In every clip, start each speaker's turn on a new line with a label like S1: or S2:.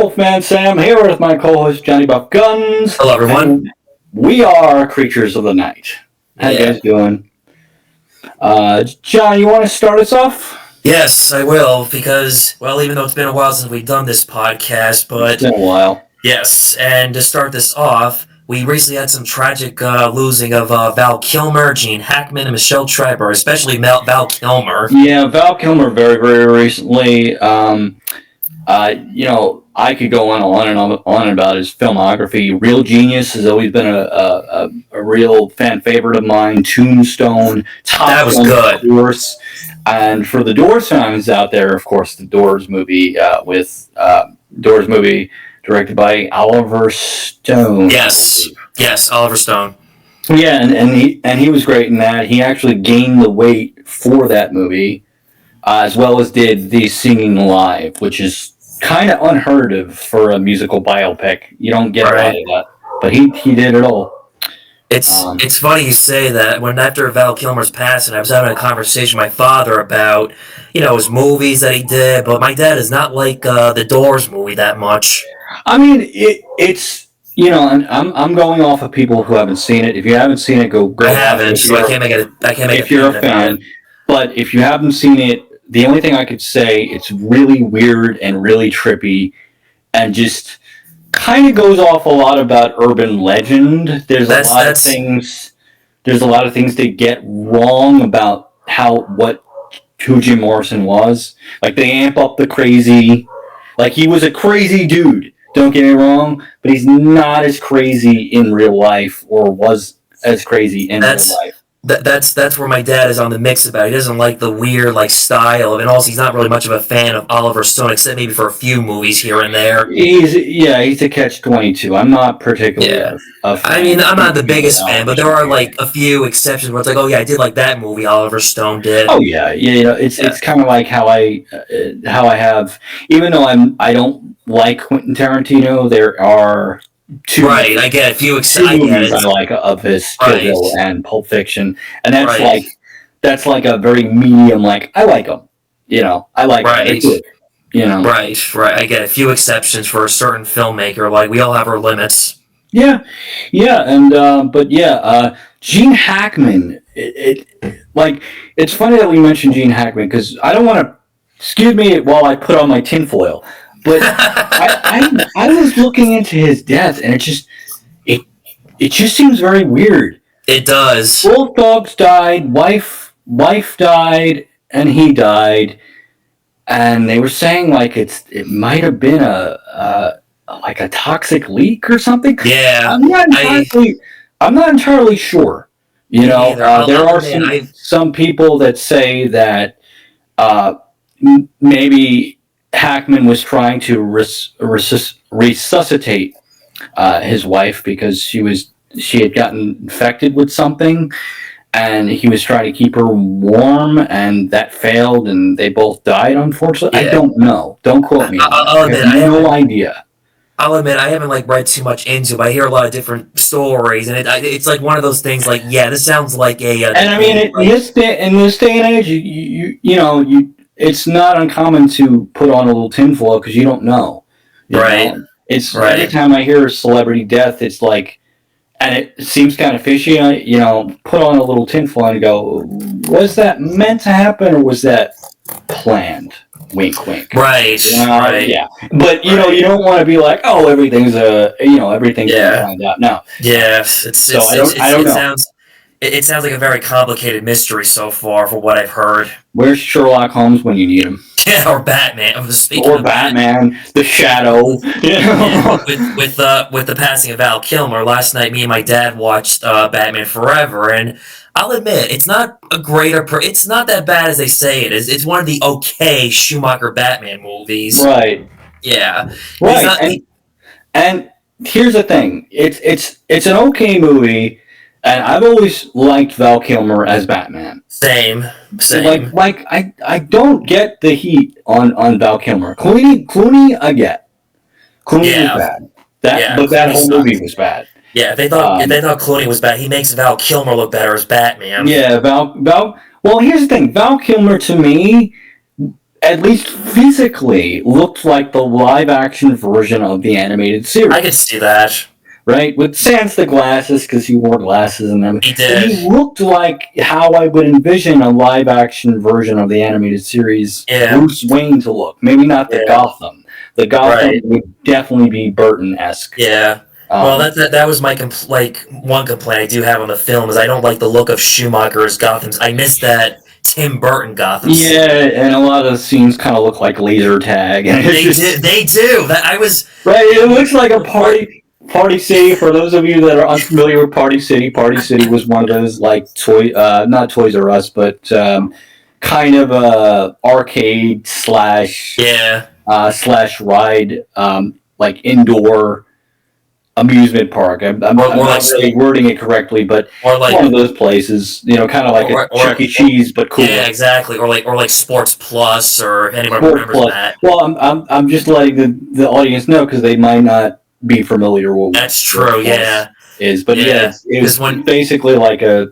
S1: Wolfman Sam here with my co-host Johnny Buff Guns.
S2: Hello, everyone.
S1: We are Creatures of the Night. How you guys doing? John, you want to start us off?
S2: Yes, I will, because, well, even though it's been a while since we've done this podcast, but...
S1: It's been a while.
S2: Yes, and to start this off, we recently had some tragic losing of Val Kilmer, Gene Hackman, and Michelle Trachtenberg, especially Val Kilmer.
S1: Yeah, Val Kilmer very, very recently. I could go on and on about his filmography. Real Genius has always been a real fan favorite of mine. Tombstone, Top
S2: That was good.
S1: Doors. And for the Doors fans out there, of course, the Doors movie directed by Oliver Stone.
S2: Yes, Oliver Stone.
S1: Yeah, and he was great in that. He actually gained the weight for that movie, as well as did the Singing Live, which is kind of unheard of for a musical biopic. You don't get a lot of that, but he did it all.
S2: It's funny you say that. When after Val Kilmer's passing, I was having a conversation with my father about his movies that he did, but my dad is not like the Doors movie that much.
S1: I mean, it's and I'm going off of people who haven't seen it. If you haven't seen it, go.
S2: I haven't, so I can't make it.
S1: If you're a fan, but if you haven't seen it, the only thing I could say, it's really weird and really trippy, and just kind of goes off a lot about urban legend. There's a lot of things they get wrong about who Jim Morrison was. Like, they amp up the crazy. Like, he was a crazy dude. Don't get me wrong, but he's not as crazy in real life, or was as crazy in real life.
S2: That's where my dad is on the mix about it. He doesn't like the weird style of it. And also, he's not really much of a fan of Oliver Stone, except maybe for a few movies here and there.
S1: He's a catch-22. I'm not particularly a fan.
S2: I mean, I'm not the biggest fan, but there are a few exceptions where it's like, oh yeah, I did like that movie Oliver Stone did.
S1: Oh yeah. It's kind of like how I have, even though I don't like Quentin Tarantino, there are two.
S2: Right, I get a few
S1: movies I like of his, Kill Bill and Pulp Fiction, and that's like a very medium. Like, I like them, I like them.
S2: Right. I get a few exceptions for a certain filmmaker. Like, we all have our limits.
S1: Yeah, and Gene Hackman. It's funny that we mentioned Gene Hackman, because I don't want to. Excuse me while I put on my tinfoil. But I was looking into his death, and it just seems very weird.
S2: It does.
S1: Both dogs died. Wife died, and he died. And they were saying it might have been a toxic leak or something.
S2: Yeah,
S1: I'm not entirely sure. There are some people that say that maybe Hackman was trying to resuscitate his wife because she had gotten infected with something, and he was trying to keep her warm, and that failed, and they both died, unfortunately. Yeah. I don't know. Don't quote me. I have no idea.
S2: I'll admit, I haven't read too much into it, but I hear a lot of different stories, and it's one of those things. This sounds like a.
S1: And I mean, in this day and age, you it's not uncommon to put on a little tinfoil because you don't know. It's every time I hear a celebrity death, it's like, and it seems kind of fishy. Put on a little tinfoil and go, was that meant to happen, or was that planned? Wink, wink.
S2: Right.
S1: Yeah. But you don't want to be like, oh, everything's everything's found out. No.
S2: Yeah.
S1: I don't know.
S2: It sounds like a very complicated mystery so far, for what I've heard.
S1: Where's Sherlock Holmes when you need him?
S2: Yeah, or Batman.
S1: Batman, the Shadow.
S2: With the passing of Val Kilmer, last night me and my dad watched Batman Forever, and I'll admit, it's not it's not that bad as they say it is. It's one of the okay Schumacher Batman movies.
S1: Right.
S2: Yeah.
S1: Right. And here's the thing. It's an okay movie. And I've always liked Val Kilmer as Batman.
S2: Same.
S1: I don't get the heat on Val Kilmer. Clooney, I get. Clooney was bad. But that whole movie was bad.
S2: Yeah, if they thought Clooney was bad, he makes Val Kilmer look better as Batman.
S1: Yeah, Val. Well, here's the thing. Val Kilmer, to me, at least physically, looked like the live-action version of the animated
S2: I could
S1: series.
S2: see that.
S1: Right, with sans the glasses because he wore glasses and
S2: He
S1: everything. But
S2: did.
S1: he looked like how I would envision a live-action version of the animated series
S2: Yeah.
S1: Bruce Wayne to look. Maybe not the
S2: Yeah.
S1: Gotham. The Gotham
S2: Right.
S1: would definitely be Burton-esque.
S2: Yeah. Well, that was my one complaint I do have on the film is I don't like the look of Schumacher's Gotham's. I miss that Tim Burton Gotham.
S1: Yeah, and a lot of the scenes kind of look like laser tag. And
S2: They do. They do. That I was
S1: right. It looks like a Party City. For those of you that are unfamiliar with Party City was one of those like not Toys R Us, but kind of a arcade slash
S2: yeah.
S1: slash ride, like indoor amusement park. I'm not really wording it correctly, but
S2: or like
S1: one of those places, kind of like a Chuck E. Cheese, but cool.
S2: Yeah, exactly. Or like Sports Plus, or if anyone remembers that.
S1: Well, I'm just letting the audience know because they might not be familiar with.
S2: That's true. Yeah.
S1: Is but yeah, it was basically like a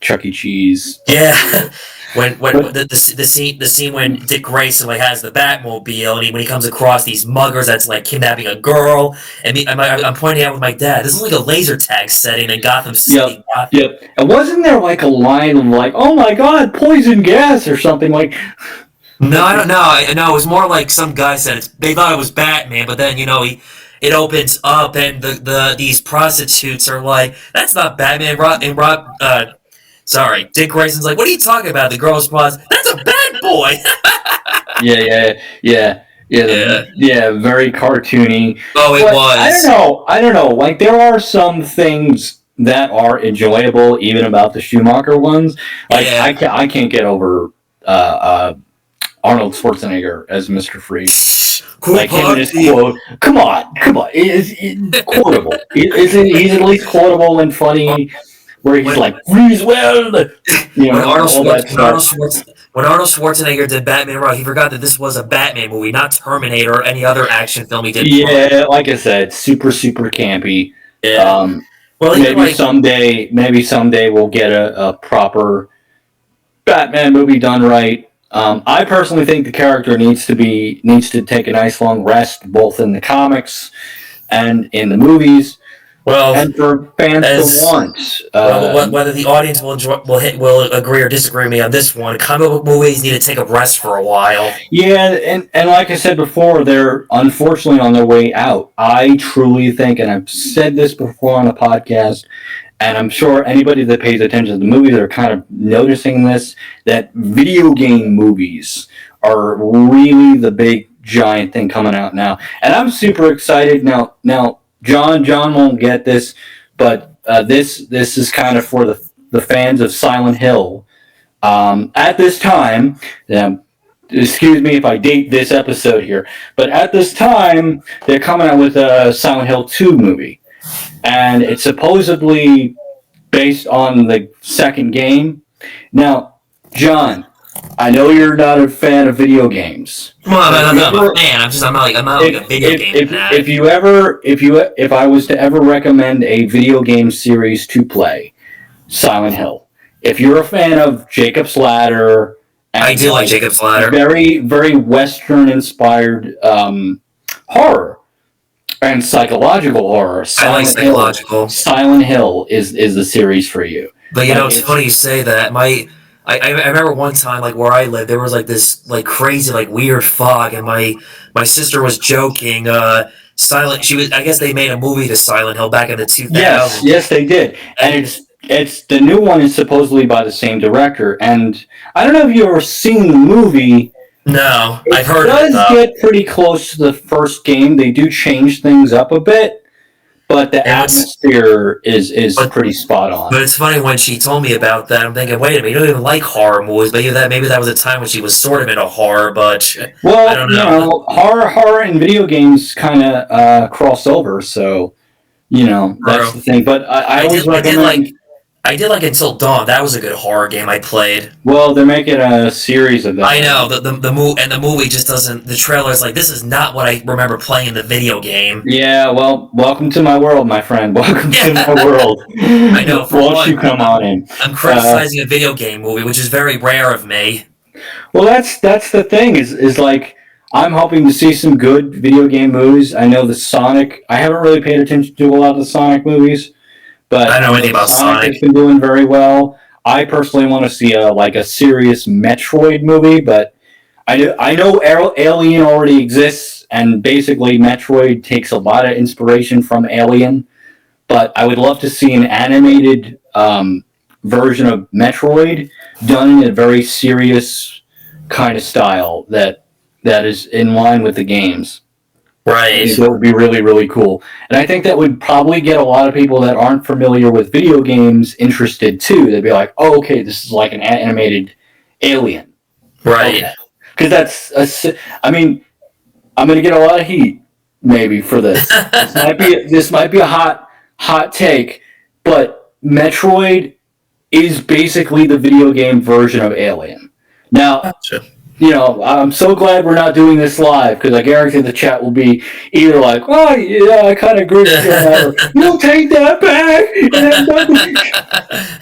S1: Chuck E. Cheese.
S2: Yeah. When the scene when Dick Grayson has the Batmobile and when he comes across these muggers that's like kidnapping a girl, and I'm pointing out with my dad, this is like a laser tag setting in Gotham City.
S1: Yep. And wasn't there like a line of like, oh my god, poison gas or something like?
S2: No, I don't know. No, it was more like some guy said they thought it was Batman, but then it opens up and these prostitutes are like, that's not Batman. Sorry, Dick Grayson's like, what are you talking about? The girl responds, that's a bad boy.
S1: Yeah. Very cartoony.
S2: Oh, it was.
S1: I don't know. Like there are some things that are enjoyable even about the Schumacher ones. Like I can't get over Arnold Schwarzenegger as Mr. Freeze.
S2: Cool,
S1: like him and his quote. Come on. It's quotable. He's at least quotable and funny. Where he's like, freeze well,
S2: when Arnold Schwarzenegger did Batman, he forgot that this was a Batman movie, not Terminator or any other action film he did.
S1: Yeah, like I said, super campy.
S2: Yeah.
S1: Well, maybe someday we'll get a proper Batman movie done right. I personally think the character needs to take a nice long rest, both in the comics and in the movies.
S2: Well,
S1: and for fans to want,
S2: whether the audience will agree or disagree with me on this one, comic book movies need to take a rest for a while.
S1: Yeah, and like I said before, they're unfortunately on their way out. I truly think, and I've said this before on a podcast, and I'm sure anybody that pays attention to the movies are kind of noticing this, that video game movies are really the big giant thing coming out now, and I'm super excited now. John won't get this, but this is kind of for the fans of Silent Hill. At this time, excuse me if I date this episode here, but at this time, they're coming out with a Silent Hill 2 movie. And it's supposedly based on the second game. Now, John, I know you're not a fan of video games.
S2: Well, I'm not a fan. I'm not like a video game fan.
S1: If I was to ever recommend a video game series to play, Silent Hill. If you're a fan of Jacob's Ladder,
S2: I do like Jacob's Ladder.
S1: Very, very Western inspired horror and psychological horror.
S2: I like psychological.
S1: Silent Hill is the series for you.
S2: But it's funny you say that. I remember one time, like where I lived, there was like this like crazy like weird fog, and my sister was joking. I guess they made a movie to Silent Hill back in the 2000s.
S1: Yes, they did, and it's the new one is supposedly by the same director. And I don't know if you've ever seen the movie.
S2: No, I've heard
S1: it. It does get pretty close to the first game. They do change things up a bit. But the atmosphere is pretty spot on.
S2: But it's funny when she told me about that. I'm thinking, wait a minute, you don't even like horror movies. But maybe that was a time when she was sort of into horror. But I don't know.
S1: Horror and video games kind of cross over. So that's the thing. But I always recommend.
S2: I did like Until Dawn. That was a good horror game I played.
S1: Well, they're making a series of that.
S2: I know the movie just doesn't. The trailer's like, this is not what I remember playing in the video game.
S1: Yeah, well, welcome to my world, my friend. Welcome to my world.
S2: I know.
S1: Won't you come on in?
S2: I'm criticizing a video game movie, which is very rare of me.
S1: Well, that's the thing is like I'm hoping to see some good video game movies. I know the Sonic. I haven't really paid attention to a lot of the Sonic movies,
S2: I
S1: but
S2: don't
S1: I
S2: know
S1: know
S2: anything about
S1: Sonic has
S2: Sonic.
S1: been doing very well. I personally want to see a serious Metroid movie, but I know Alien already exists, and basically Metroid takes a lot of inspiration from Alien. But I would love to see an animated version of Metroid done in a very serious kind of style that is in line with the games. I think
S2: Right.
S1: that would be really, really cool. And I think that would probably get a lot of people that aren't familiar with video games interested too. They'd be like, oh, okay, this is like an animated Alien.
S2: Right.
S1: Okay. Because I mean, I'm going to get a lot of heat maybe for this. This might be a hot take, but Metroid is basically the video game version of Alien. Now,
S2: Gotcha.
S1: I'm so glad we're not doing this live because I guarantee the chat will be either like, "Oh, yeah, I kind of agree with you on that," or "You'll take that back,"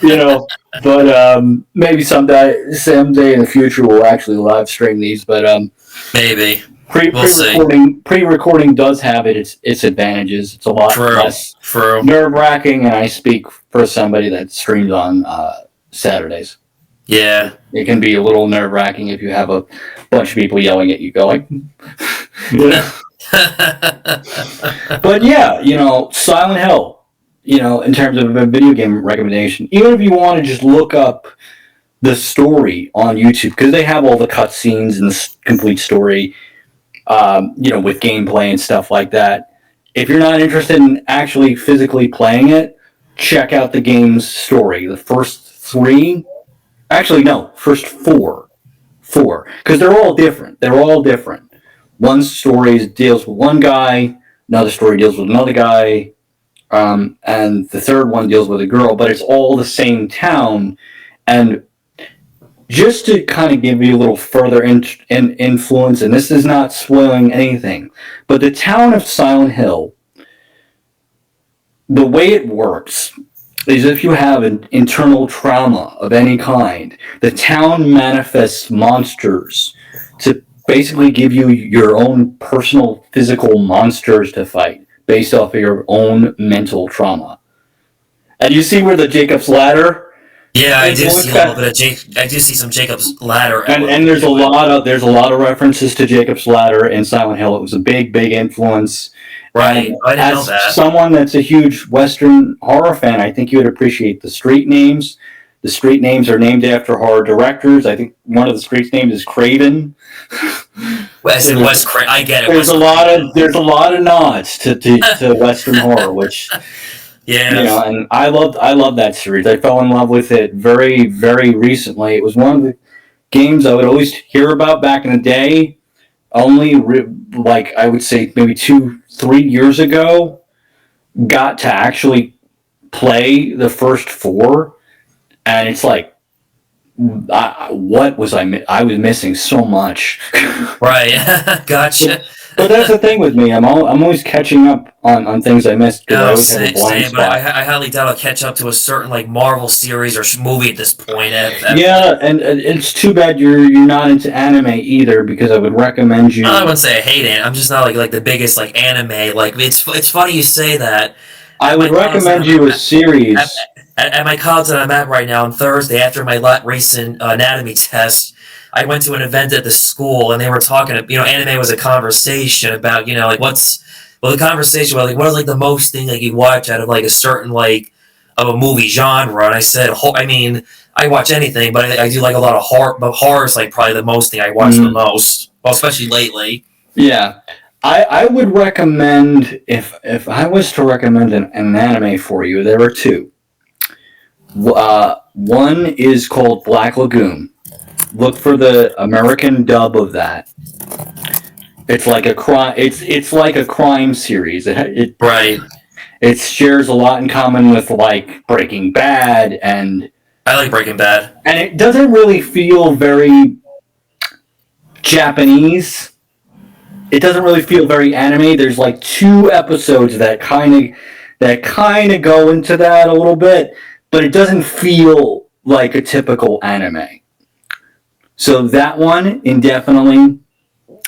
S1: you know. But maybe someday in the future, we'll actually live stream these. But
S2: Maybe.
S1: pre
S2: We'll
S1: pre
S2: see.
S1: recording pre recording does have its advantages. It's a lot
S2: True.
S1: less
S2: True.
S1: nerve wracking, and I speak for somebody that streams on Saturdays.
S2: Yeah.
S1: It can be a little nerve wracking if you have a bunch of people yelling at you, going, yeah. But yeah, Silent Hill. In terms of a video game recommendation, even if you want to just look up the story on YouTube, because they have all the cutscenes and the complete story, with gameplay and stuff like that. If you're not interested in actually physically playing it, check out the game's story. The first three, actually, no, first four, because they're all different. They're all different. One story deals with one guy, another story deals with another guy, and the third one deals with a girl, but it's all the same town. And just to kind of give you a little further influence, and this is not spoiling anything, but the town of Silent Hill, the way it works is if you have an internal trauma of any kind, the town manifests monsters to basically give you your own personal physical monsters to fight based off of your own mental trauma. And you see where the Jacob's Ladder
S2: Yeah, I do
S1: influence
S2: see a little
S1: got.
S2: bit of I do see some Jacob's Ladder
S1: And
S2: element
S1: there's a
S2: to it.
S1: lot of references to Jacob's Ladder in Silent Hill. It was a big influence. And
S2: Right. I didn't know
S1: as
S2: that.
S1: someone that's a huge Western horror fan, I think you would appreciate the street names. The street names are named after horror directors. I think one of the streets names is Craven.
S2: As
S1: So
S2: in
S1: there's,
S2: I get it.
S1: there's
S2: Wes
S1: a lot
S2: Craven.
S1: of nods to Western horror, which
S2: Yeah.
S1: and I love that series. I fell in love with it very recently. It was one of the games I would always hear about back in the day. Only like I would say maybe 2-3 years ago, got to actually play the first four, and it's like, what was I was missing so much.
S2: Right. Gotcha.
S1: But that's the thing with me. I'm always catching up on things I missed because I
S2: No,
S1: always have a blind
S2: same. But
S1: spot.
S2: I highly doubt I'll catch up to a certain like Marvel series or movie at this point.
S1: Yeah, and it's too bad you're not into anime either, because I would recommend
S2: I
S1: you.
S2: wouldn't say I hate it. I'm just not like the biggest like anime. Like it's funny you say that.
S1: I
S2: At
S1: would
S2: my college that
S1: recommend
S2: I'm
S1: you a
S2: at,
S1: series.
S2: at my college that I'm at right now on Thursday after my recent anatomy test, I went to an event at the school and they were talking. Anime was a conversation about like the conversation was like what is like the most thing like you watch out of like a certain like of a movie genre. And I said, I mean, I watch anything, but I do like a lot of horror. But horror is like probably the most thing I watch the
S1: Mm,
S2: most. Well, especially lately.
S1: yeah, I would recommend, if I was to recommend an anime for you, there are two. One is called Black Lagoon. Look for the American dub of that. It's like a crime. It's like a crime series.
S2: Right.
S1: It shares a lot in common with like Breaking Bad,
S2: I like Breaking Bad.
S1: and it doesn't really feel very Japanese. It doesn't really feel very anime. There's like two episodes that kind of go into that a little bit, but it doesn't feel like a typical anime. So that one indefinitely.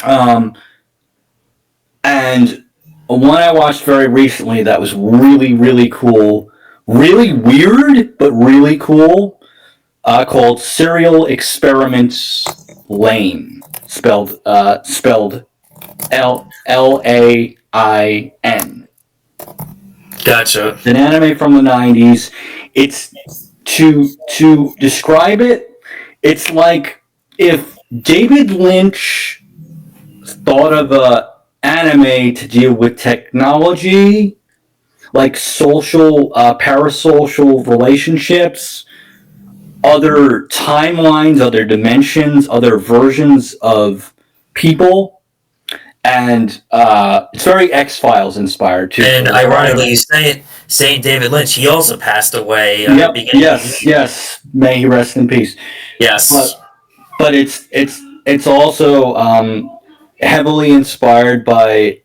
S1: And one I watched very recently that was really, really cool, really weird, but really cool, called Serial Experiments Lane, spelled Lain.
S2: Gotcha.
S1: It's an anime from the '90s. It's to describe it. It's like if David Lynch thought of a anime to deal with technology, like social, parasocial relationships, other timelines, other dimensions, other versions of people, and it's very X-Files inspired too.
S2: And ironically, saying David Lynch, he also passed away at the
S1: Yep.
S2: beginning of the
S1: Yes.
S2: year.
S1: Yes. May he rest in peace.
S2: Yes.
S1: But it's also heavily inspired by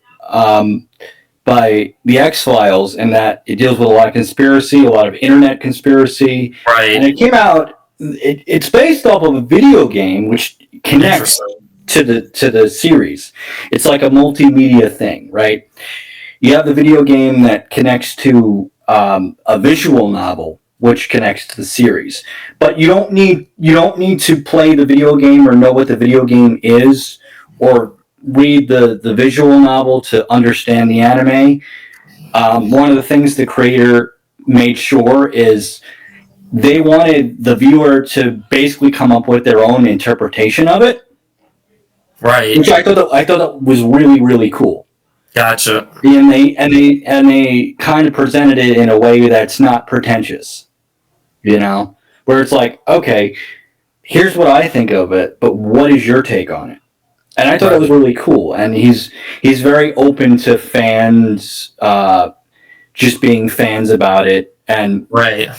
S1: the X-Files, in that it deals with a lot of conspiracy, a lot of internet conspiracy, and
S2: Right.
S1: it came out. It's based off of a video game which connects to the series. It's like a multimedia thing, right? You have the video game that connects to a visual novel, which connects to the series. But you don't need to play the video game or know what the video game is, or read the visual novel to understand the anime. One of the things the creator made sure is they wanted the viewer to basically come up with their own interpretation of it,
S2: Right.
S1: which I thought that was really, really cool.
S2: Gotcha.
S1: And they kind of presented it in a way that's not pretentious, where it's like, okay, here's what I think of it, but what is your take on it? And I thought it was really cool. And he's very open to fans just being fans about it, and
S2: Right.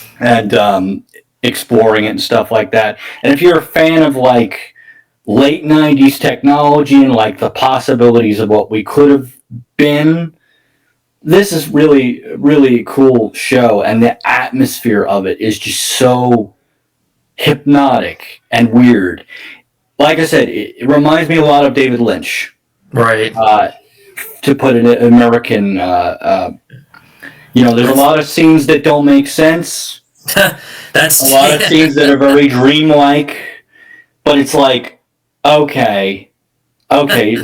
S1: exploring it and stuff like that. And if you're a fan of like late '90s technology and like the possibilities of what we could have been, this is really, really cool show, and the atmosphere of it is just so hypnotic and weird. Like I said, it reminds me a lot of David Lynch.
S2: Right.
S1: To put an American, there's a lot of scenes that don't make sense.
S2: That's
S1: A lot of scenes that are very dreamlike, but it's like, okay,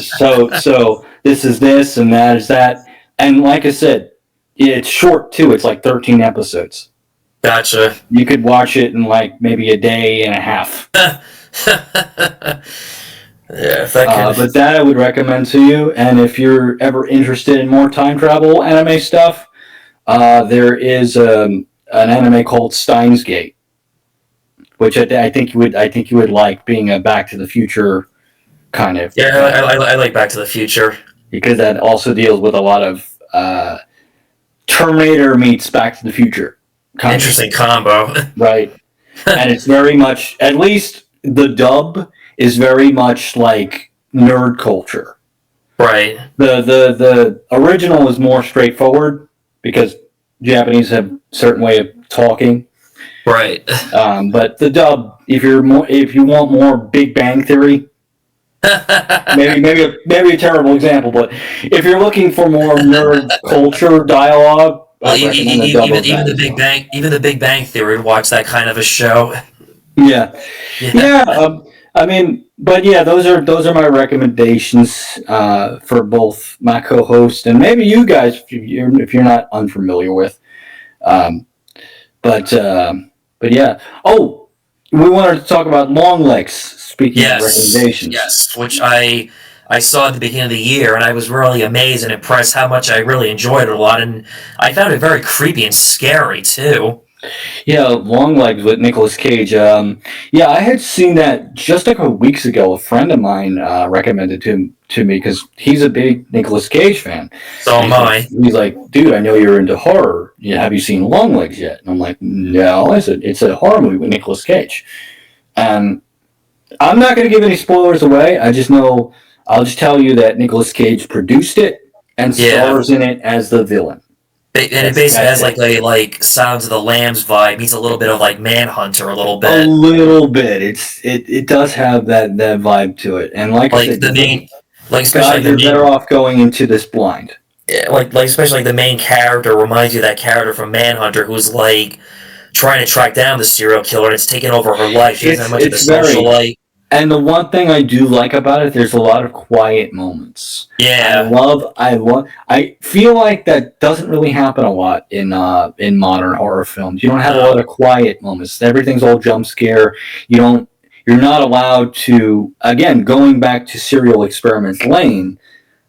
S1: so this is this and that is that, and like I said, it's short too. It's like 13 episodes.
S2: Gotcha.
S1: You could watch it in like maybe a day and a half.
S2: Yeah, if that can.
S1: But that I would recommend to you. And if you're ever interested in more time travel anime stuff, there is an anime called Steins Gate, which I think you would like, being a Back to the Future kind of.
S2: Yeah, I like Back to the Future,
S1: because that also deals with a lot of Terminator meets Back to the Future.
S2: Interesting combo.
S1: Right. And it's very much, at least the dub is very much like nerd culture.
S2: Right.
S1: The original is more straightforward because Japanese have a certain way of talking.
S2: Right.
S1: But the dub, if you want more Big Bang Theory, maybe a terrible example, but if you're looking for more nerd culture dialogue,
S2: well, even the Big Bang Theory would watch that kind of a show.
S1: Yeah. I mean, but yeah, those are my recommendations for both my co-host and maybe you guys if you're not unfamiliar with. But yeah. Oh, we wanted to talk about Long Legs. Speaking of recommendations,
S2: yes, which I saw at the beginning of the year, and I was really amazed and impressed how much I really enjoyed it a lot, and I found it very creepy and scary too.
S1: Yeah, Long Legs with Nicolas Cage. Yeah, I had seen that just a couple weeks ago. A friend of mine recommended to me because he's a big Nicolas Cage fan.
S2: So am I.
S1: He's like, dude, I know you're into horror. Have you seen Long Legs yet? And I'm like, no. I said, it's a horror movie with Nicolas Cage. And I'm not going to give any spoilers away. I'll just tell you that Nicolas Cage produced it and stars in it as the villain.
S2: And it basically has like a like Silence of the Lambs vibe. Means a little bit of like Manhunter, a little
S1: A
S2: bit.
S1: little bit. It does have that vibe to it, and like I
S2: Like
S1: said,
S2: the main, like especially
S1: guys,
S2: like the
S1: you're better
S2: main,
S1: off going into this blind.
S2: like especially like the main character reminds you of that character from Manhunter who's like trying to track down the serial killer. And it's taking over her life. She doesn't have much of a
S1: It's
S2: social
S1: very.
S2: life.
S1: And the one thing I do like about it, there's a lot of quiet moments.
S2: Yeah.
S1: I feel like that doesn't really happen a lot in modern horror films. You don't have a lot
S2: No.
S1: of quiet moments. Everything's all jump scare. You're not allowed to, again, going back to Serial Experiments Lane,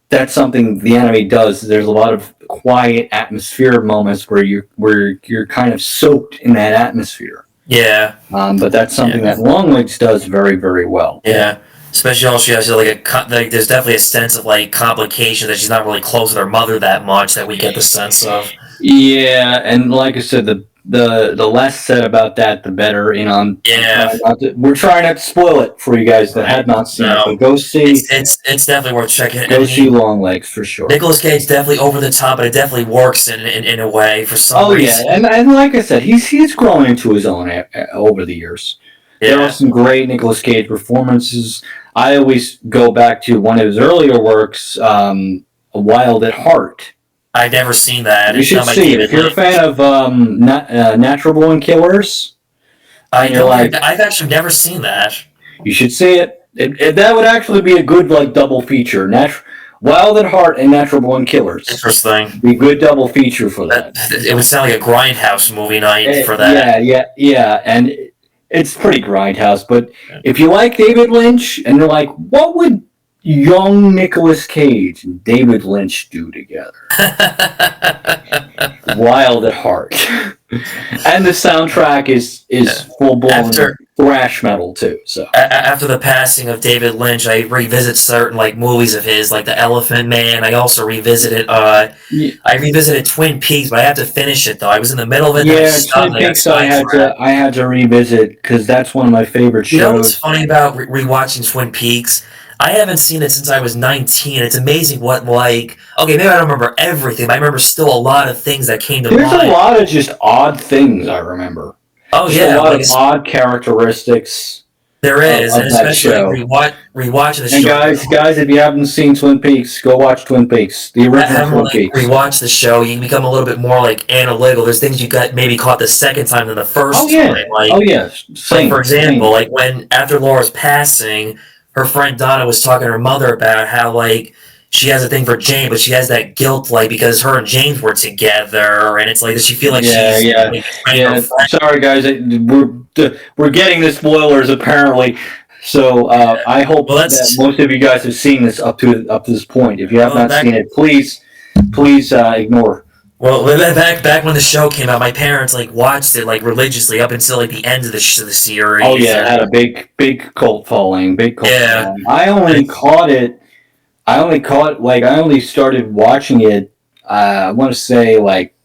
S1: that's something the anime does. There's a lot of quiet atmosphere moments where you're kind of soaked in that atmosphere.
S2: Yeah.
S1: But that's something that Longlegs does very, very well.
S2: Yeah. Especially also, she has like there's definitely a sense of like complication that she's not really close with her mother that much that we get the sense of.
S1: Yeah, and like I said, the less said about that, the better.
S2: Yeah.
S1: We're trying not to spoil it for you guys that have not seen it, but go see.
S2: It's definitely worth checking.
S1: Go see Longlegs for sure.
S2: Nicolas Cage definitely over the top, but it definitely works in a way for some reason.
S1: Oh yeah, and like I said, he's grown into his own over the years. Yeah. There are some great Nicolas Cage performances. I always go back to one of his earlier works, Wild at Heart.
S2: I've never seen that.
S1: You should see it. If you're a fan of Natural Born Killers,
S2: I've actually never seen that.
S1: You should see it. That would actually be a good like double feature. Wild at Heart and Natural Born Killers.
S2: Interesting.
S1: Be a good double feature for that.
S2: It would sound like a Grindhouse movie night for that.
S1: Yeah, and it's pretty Grindhouse. But if you like David Lynch, and you're like, what would young Nicolas Cage and David Lynch do together? Wild at Heart. And the soundtrack is full blown thrash metal too. So
S2: after the passing of David Lynch, I revisit certain like movies of his, like The Elephant Man. I also revisited I revisited Twin Peaks, but I have to finish it though. I was in the middle of it.
S1: Yeah, Twin Peaks. I had to revisit because that's one of my favorite shows.
S2: You know what's funny about rewatching Twin Peaks? I haven't seen it since I was 19. It's amazing what, like, okay, maybe I don't remember everything, but I remember still a lot of things that came to mind.
S1: There's a lot of just odd things I remember.
S2: Oh,
S1: just
S2: yeah.
S1: A lot of odd characteristics.
S2: There is, and especially rewatching the show.
S1: And guys, if you haven't seen Twin Peaks, go watch Twin Peaks, the original Twin Peaks.
S2: Rewatch the show, you can become a little bit more like analytical. There's things you got maybe caught the second time than the first time. Like, for example, like when after Laura's passing, her friend Donna was talking to her mother about how like she has a thing for Jane, but she has that guilt like because her and James were together, and it's like does she feel like
S1: Sorry guys, we're getting the spoilers apparently. So I hope that most of you guys have seen this up to this point. If you have not seen it, please ignore.
S2: Well, back when the show came out, my parents like watched it like religiously up until like the end of the series.
S1: Oh yeah, it had a big cult following. Following. I only started watching it. I want to say like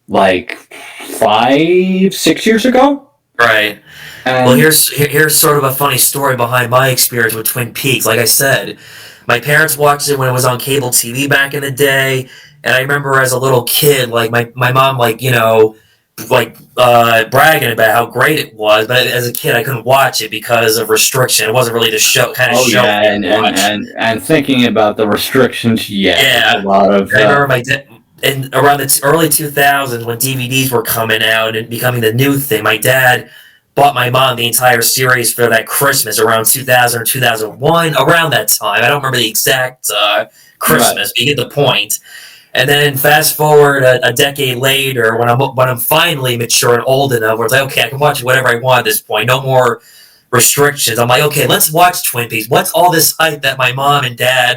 S1: 5-6 years ago.
S2: Right. Well, here's sort of a funny story behind my experience with Twin Peaks. Like I said, my parents watched it when it was on cable TV back in the day, and I remember as a little kid, like my mom, like bragging about how great it was. But as a kid, I couldn't watch it because of restriction. It wasn't really the show show.
S1: And thinking about the restrictions,
S2: a
S1: lot of.
S2: I remember my dad. And around the early 2000s, when DVDs were coming out and becoming the new thing, my dad bought my mom the entire series for that Christmas around 2000 or 2001, around that time. I don't remember the exact Christmas, but you get the point. And then fast forward a decade later, when I'm finally mature and old enough, where it's like, okay, I can watch whatever I want at this point, no more restrictions. I'm like, okay, let's watch Twin Peaks. What's all this hype that my mom and dad?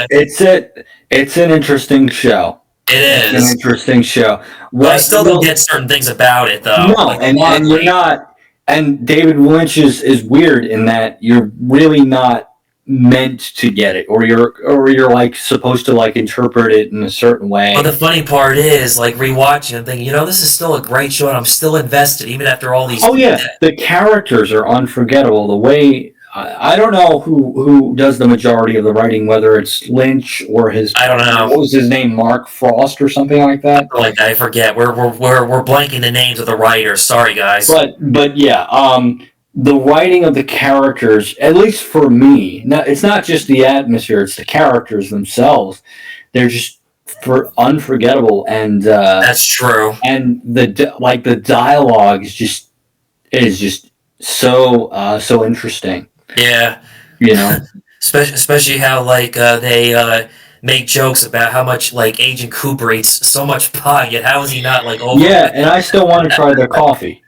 S1: It's an interesting show.
S2: It is
S1: an interesting show.
S2: But I still don't get certain things about it, though.
S1: No, and you're not. And David Lynch is weird in that you're really not meant to get it, or you're like supposed to like interpret it in a certain way.
S2: But the funny part is, like rewatching and thinking, this is still a great show, and I'm still invested even after all these.
S1: Oh yeah, the characters are unforgettable. The way I don't know who does the majority of the writing, whether it's Lynch or his
S2: I don't
S1: partner.
S2: know.
S1: What was his name? Mark Frost or something like that.
S2: Like I forget. We're blanking the names of the writers. Sorry, guys.
S1: But yeah, the writing of the characters, at least for me, it's not just the atmosphere; it's the characters themselves. They're just unforgettable,
S2: That's true.
S1: and the dialogue is just so interesting.
S2: Yeah.
S1: You know.
S2: Especially how like they make jokes about how much like Agent Cooper eats so much pie, yet how is he not like
S1: Yeah,
S2: overweight?
S1: and I still want to try their coffee.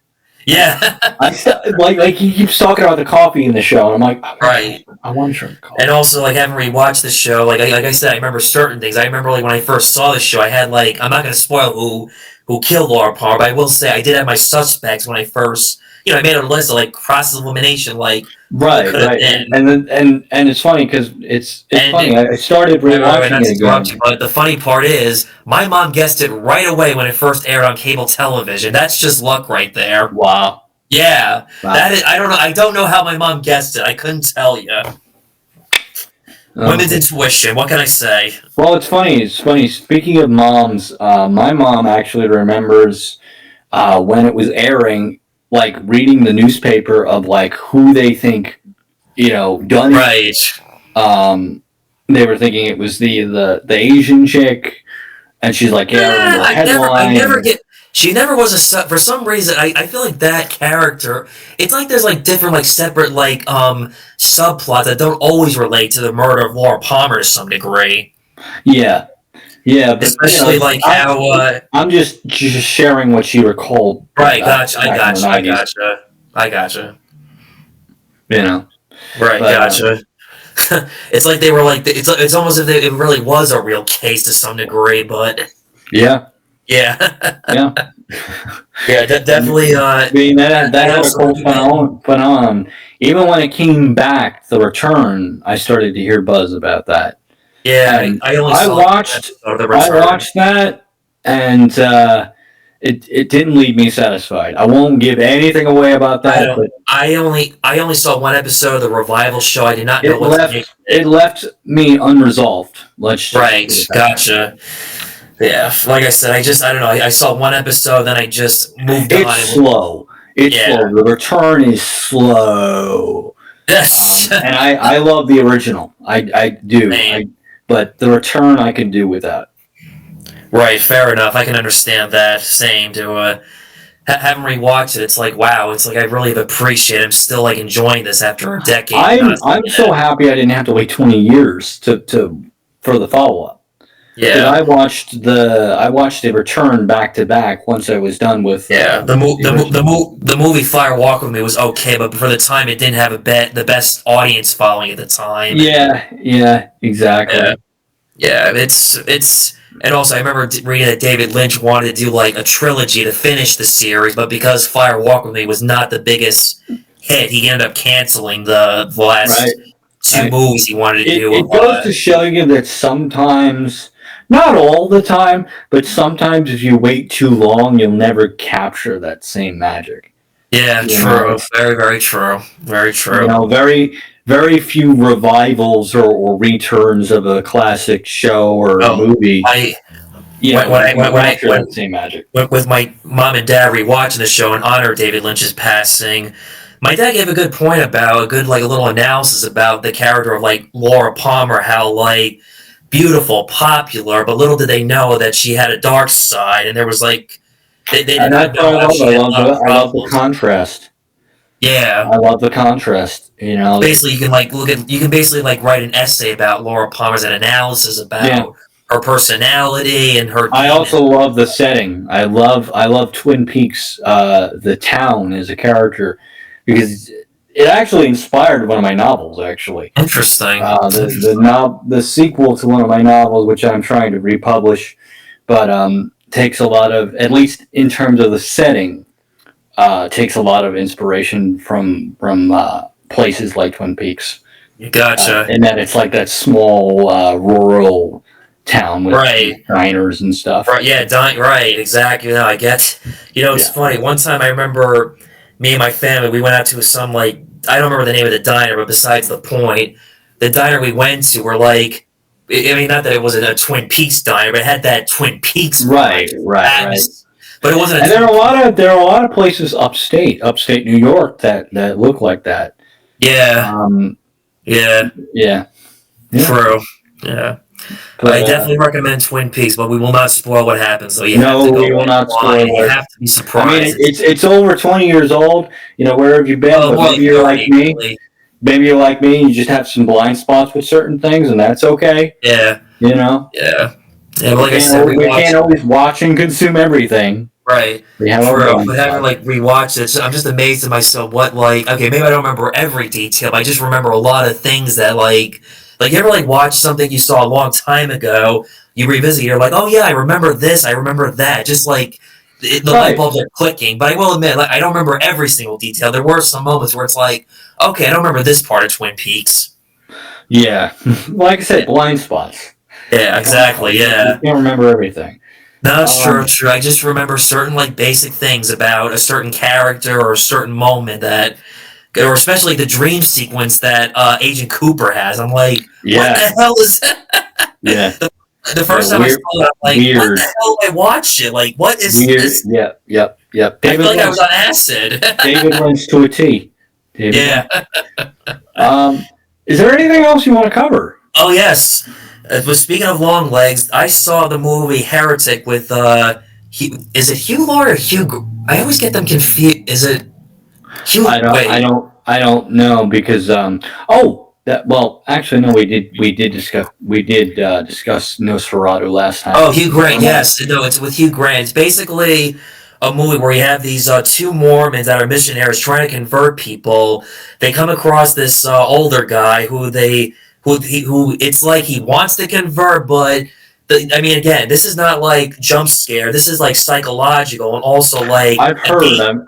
S2: Yeah.
S1: I still, like he keeps talking about the coffee in the show, and I'm like,
S2: Right.
S1: I want to try the coffee.
S2: And also, like, having rewatched the show, like I said, I remember certain things. I remember, like, when I first saw the show, I had, like, I'm not going to spoil who killed Laura Palmer, but I will say I did have my suspects when I first, I made a list of, like, process of elimination, like, who it
S1: Right,
S2: could have
S1: right,
S2: been.
S1: and then and it's funny because it's
S2: And,
S1: funny. I started
S2: wait,
S1: rewatching
S2: not
S1: it
S2: to interrupt you,
S1: again.
S2: but the funny part is, my mom guessed it right away when it first aired on cable television. That's just luck right there.
S1: Wow,
S2: Yeah.
S1: wow.
S2: That is, I don't know how my mom guessed it. I couldn't tell you. Women's intuition, what can I say?
S1: Well, it's funny. It's funny. Speaking of moms, my mom actually remembers when it was airing, like reading the newspaper of like who they think done it.
S2: Right.
S1: They were thinking it was the Asian chick, and she's like, yeah, I remember the
S2: I never
S1: headline.
S2: get. She never was for some reason. I feel like that character. It's like there's like different like separate like subplots that don't always relate to the murder of Laura Palmer to some degree.
S1: Yeah, yeah, but
S2: Especially like how.
S1: I'm just sharing what she recalled
S2: Right.
S1: back,
S2: Gotcha. I
S1: back in the
S2: gotcha. I
S1: '90s.
S2: gotcha. I gotcha.
S1: You know,
S2: Right.
S1: but
S2: Gotcha. It's like they were like it's almost as if it really was a real case to some degree, but
S1: yeah,
S2: yeah.
S1: yeah.
S2: Yeah, definitely.
S1: I mean that
S2: I
S1: had a
S2: also
S1: cool
S2: admit,
S1: phenomenon. Even when it came back, the return, I started to hear buzz about that,
S2: yeah,
S1: and
S2: I only
S1: I
S2: saw like one
S1: watched
S2: episode of The
S1: I
S2: Return.
S1: watched that, and it didn't leave me satisfied. I won't give anything away about
S2: I
S1: that,
S2: don't.
S1: but
S2: I only saw one episode of the revival show. I did not know
S1: it
S2: what to make
S1: left
S2: of
S1: it
S2: it.
S1: left me unresolved. Let's just
S2: Right,
S1: put it that way.
S2: gotcha. Yeah, like I said, I don't know. I saw one episode, then I just moved
S1: It's
S2: on.
S1: slow. It's
S2: Yeah,
S1: slow. The return is slow.
S2: yes,
S1: And I love the original. I do.
S2: same.
S1: But the return I can do without.
S2: Right, fair enough. I can understand that. Same to having rewatched it. It's like wow. It's like I really appreciate it. I'm still like enjoying this after a decade of not
S1: I'm
S2: seeing
S1: so
S2: it.
S1: happy I didn't have to wait 20 years to for the follow up. Because
S2: Yeah.
S1: I watched the return back to back once I was done with
S2: Yeah,
S1: the original.
S2: the movie Fire Walk with Me was okay, but for the time, it didn't have the best audience following at the time, and
S1: Yeah, yeah,
S2: yeah,
S1: exactly.
S2: yeah, it's and also I remember reading that David Lynch wanted to do like a trilogy to finish the series, but because Fire Walk with Me was not the biggest hit, he ended up canceling the
S1: Right.
S2: last two
S1: Right.
S2: movies he wanted to do.
S1: It goes to show you that sometimes, not all the time, but sometimes if you wait too long, you'll never capture that same magic.
S2: Yeah,
S1: You know,
S2: true,
S1: it's
S2: very true, very true.
S1: very few revivals or returns of a classic show or
S2: Oh,
S1: movie.
S2: I
S1: You can capture that same magic.
S2: with my mom and dad rewatching the show in honor of David Lynch's passing, my dad gave a good point about a good like a little analysis about the character of like Laura Palmer, how like beautiful, popular, but little did they know that she had a dark side, and there was like they did
S1: And
S2: not
S1: that's what
S2: know
S1: I
S2: how
S1: love.
S2: she had a lot of
S1: I love the
S2: problems.
S1: contrast.
S2: Yeah,
S1: I love the contrast.
S2: basically you can like you can basically like write an essay about Laura Palmer's an analysis
S1: Yeah.
S2: about her personality and her
S1: I
S2: demons.
S1: also love the setting. I love Twin Peaks. The town as a character because it actually inspired one of my novels. Actually,
S2: Interesting.
S1: the sequel to one of my novels, which I'm trying to republish, but takes a lot of, at least in terms of the setting, takes a lot of inspiration from places like Twin Peaks,
S2: Gotcha.
S1: and that it's like that small rural town with
S2: Right.
S1: diners and stuff.
S2: Right, yeah, right, exactly. No, I get. You know, it's
S1: Yeah.
S2: funny. One time I remember me and my family, we went out to some like I don't remember the name of the diner, but besides the point, the diner we went to were like. I mean, not that it wasn't a Twin Peaks diner, but it had that Twin Peaks vibe,
S1: Right.
S2: but it wasn't a
S1: And
S2: Twin
S1: there are a lot of places upstate New York that look like that.
S2: Yeah,
S1: Um,
S2: yeah,
S1: yeah, yeah.
S2: true. Yeah,
S1: But
S2: I definitely recommend Twin Peaks, but we will not spoil what happens. So you have
S1: no,
S2: to go
S1: we will
S2: in
S1: not
S2: blind.
S1: spoil
S2: You
S1: it.
S2: have to be
S1: I mean,
S2: surprised.
S1: it's over 20 years old. You know, where have you been?
S2: Well,
S1: But
S2: more like
S1: maybe you're
S2: 30,
S1: like me.
S2: really.
S1: Maybe you're like me. You just have some blind spots with certain things, and that's okay.
S2: Yeah,
S1: You know,
S2: yeah, yeah. But like I said,
S1: we
S2: rewatch.
S1: can't always watch and consume everything.
S2: Right.
S1: We have our
S2: True.
S1: blind
S2: But having
S1: spots.
S2: like rewatched it, I'm just amazed at myself. What like okay, maybe I don't remember every detail, but I just remember a lot of things that like you ever like watch something you saw a long time ago, you revisit, you're like, oh yeah, I remember this, I remember that. Just like the light
S1: Right.
S2: bulbs are clicking. But I will admit, like I don't remember every single detail. There were some moments where it's like, okay, I don't remember this part of Twin Peaks.
S1: Yeah. Like I said, blind spots.
S2: Yeah, exactly.
S1: You
S2: Yeah.
S1: can't remember everything.
S2: No, it's true,
S1: Um,
S2: it's true. I just remember certain like basic things about a certain character or a certain moment that or especially the dream sequence that Agent Cooper has. I'm like, what
S1: yeah.
S2: the hell is that?
S1: Yeah.
S2: The
S1: Yeah.
S2: first time I saw it, I'm like, what the
S1: Weird.
S2: hell? I watched it. Like, what is
S1: Weird.
S2: this?
S1: Yep.
S2: I feel
S1: David
S2: like I
S1: Lynch.
S2: was on acid.
S1: David Lynch to a T. David
S2: Yeah.
S1: Lynch. Is there anything else you want to cover?
S2: Oh yes. But speaking of long legs, I saw the movie Heretic with is it Hugh Laurie or Hugh? I always get them confused. Is it Hugh? Wait.
S1: I don't know because actually no, we did discuss Nosferatu last time.
S2: Oh, Hugh Grant. Yes, no, it's with Hugh Grant. It's basically a movie where you have these two Mormons that are missionaries trying to convert people. They come across this older guy who it's like he wants to convert, but I mean, again, this is not like jump scare. This is like psychological and also like
S1: I've
S2: a
S1: heard.
S2: game.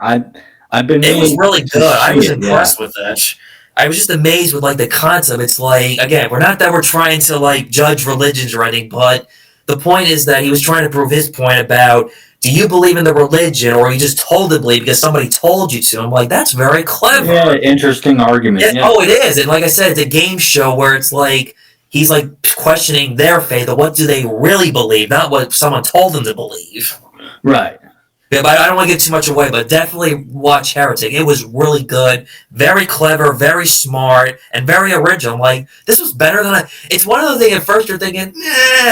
S1: I've been
S2: It was
S1: meaning
S2: really
S1: to
S2: good. I
S1: see
S2: was
S1: it. Yeah.
S2: impressed with that. I was just amazed with like the concept. It's like again, we're not that we're trying to like judge religions or anything, but the point is that he was trying to prove his point about do you believe in the religion or are you just told to believe because somebody told you to? I'm like, that's very
S1: Yeah.
S2: clever.
S1: Interesting argument.
S2: Yeah,
S1: Yeah.
S2: oh, it is. And like I said, it's a game show where it's like he's like questioning their faith of what do they really believe, not what someone told them to believe.
S1: Right.
S2: Yeah, but I don't want to give too much away, but definitely watch Heretic. It was really good, very clever, very smart, and very original. Like, this was better than I. It's one of those things at first you're thinking,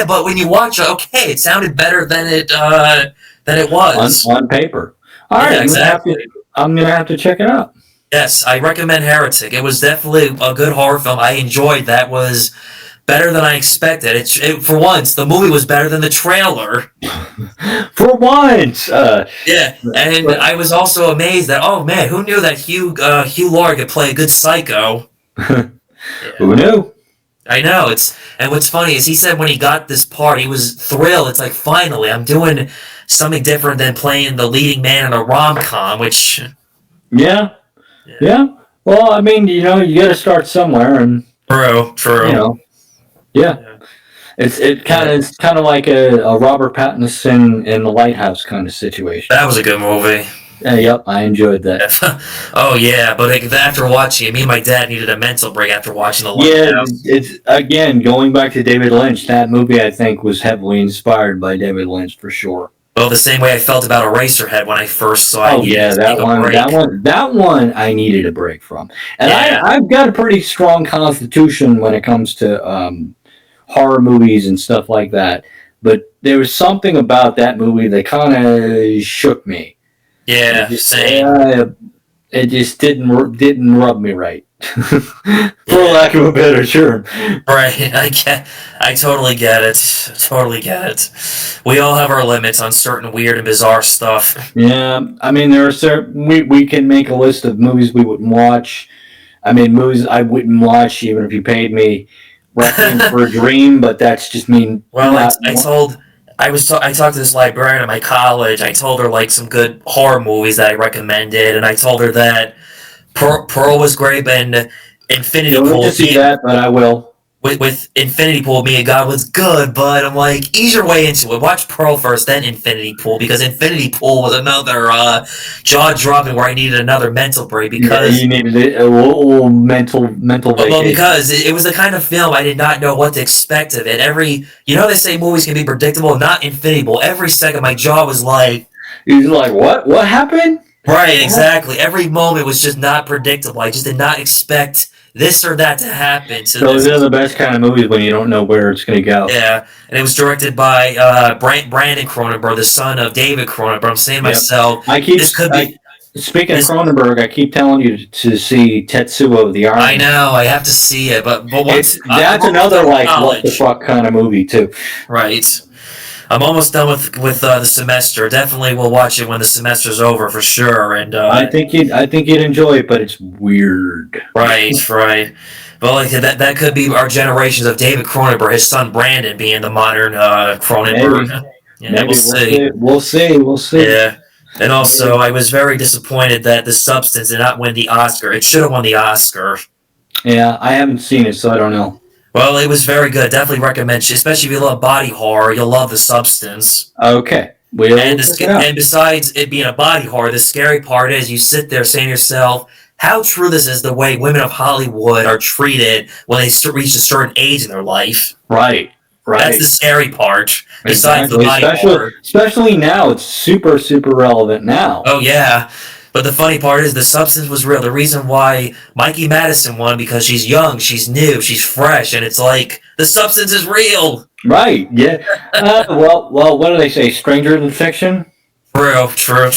S2: but when you watch it, okay, it sounded better than it was.
S1: On paper. All right.
S2: Yeah, exactly.
S1: I'm gonna have to check it out.
S2: Yes, I recommend Heretic. It was definitely a good horror film. I enjoyed that. Was better than I expected. For once, the movie was better than the trailer.
S1: For once.
S2: Yeah, and
S1: But
S2: I was also amazed that oh man, who knew that Hugh Laurie could play a good psycho?
S1: who
S2: Yeah,
S1: knew?
S2: I know. And what's funny is he said when he got this part, he was thrilled. It's like finally, I'm doing something different than playing the leading man in a rom com. Which
S1: Yeah.
S2: yeah,
S1: Yeah. Well, I mean, you got to start somewhere, and
S2: true,
S1: you
S2: true.
S1: know, yeah.
S2: Yeah, yeah.
S1: It's kind of like a Robert Pattinson in the Lighthouse kind of situation.
S2: That was a good movie.
S1: Yep, I enjoyed that.
S2: Oh yeah, but like, after watching it, me and my dad needed a mental break after watching The
S1: Yeah,
S2: Lighthouse.
S1: it's again going back to David Lynch. That movie, I think, was heavily inspired by David Lynch for sure.
S2: Well, the same way I felt about Eraserhead when I first saw it, I
S1: Oh
S2: needed
S1: yeah,
S2: to take a break.
S1: that one, I needed a break from, and
S2: Yeah.
S1: I've got a pretty strong constitution when it comes to horror movies and stuff like that. But there was something about that movie that kind of shook me. It
S2: Yeah,
S1: just
S2: same.
S1: it just didn't rub me right, for
S2: Yeah,
S1: lack of a better term.
S2: right. I totally get it. Totally get it. We all have our limits on certain weird and bizarre stuff.
S1: Yeah, I mean there are certain we can make a list of movies we wouldn't watch. I mean movies I wouldn't watch even if you paid me. Requiem for a Dream, but that's just me
S2: Well,
S1: not.
S2: I talked to this librarian at my college. I told her like some good horror movies that I recommended, and I told her that Pearl was great, and Infinity
S1: Don't need
S2: Pool.
S1: to see that, but I will.
S2: with Infinity Pool, me and God was good, but I'm like, ease your way into it. Watch Pearl first, then Infinity Pool, because Infinity Pool was another jaw dropping where I needed another mental break
S1: Yeah,
S2: because
S1: you needed a little mental
S2: well,
S1: vacation.
S2: because it was the kind of film I did not know what to expect of it. They say movies can be predictable, not Infinity Pool. Every second, my jaw was like,
S1: You're like, what? What happened?
S2: right, exactly. Every moment was just not predictable. I just did not expect this or that to happen. So
S1: Those
S2: this
S1: are
S2: is
S1: the best kind of movies when you don't know where it's going to go.
S2: yeah, and it was directed by Brandon Cronenberg, the son of David Cronenberg. I'm saying to
S1: Yep.
S2: myself, this could be
S1: Speaking of
S2: this.
S1: Cronenberg, I keep telling you to see Tetsuo the
S2: I
S1: Iron.
S2: know I have to see it, but once I'm
S1: That's
S2: almost
S1: another
S2: done with
S1: like what the
S2: college,
S1: fuck kind of movie too.
S2: right? I'm almost done with the semester. Definitely will watch it when the semester's over for sure. And
S1: I think you'd enjoy it, but it's weird.
S2: right. But like that could be our generations of David Cronenberg, his son Brandon being the modern Cronenberg.
S1: Maybe,
S2: Yeah, we'll
S1: maybe
S2: see.
S1: we'll see.
S2: Yeah. And also,
S1: Maybe.
S2: I was very disappointed that The Substance did not win the Oscar. It should have won the Oscar.
S1: Yeah, I haven't seen it, so I don't know.
S2: Well, it was very good. Definitely recommend, especially if you love body horror, you'll love The Substance.
S1: Okay, we'll check it out.
S2: And besides it being a body horror, the scary part is you sit there saying to yourself, how true this is the way women of Hollywood are treated when they reach a certain age in their life.
S1: Right,
S2: That's
S1: right.
S2: the scary part. Besides the
S1: Exactly.
S2: body horror.
S1: Especially now, it's super relevant now.
S2: Oh yeah. But the funny part is the substance was real. The reason why Mikey Madison won because she's young, she's new, she's fresh, and it's like the substance is real.
S1: Right. Yeah. Well. What do they say? Stranger than fiction. Art
S2: True.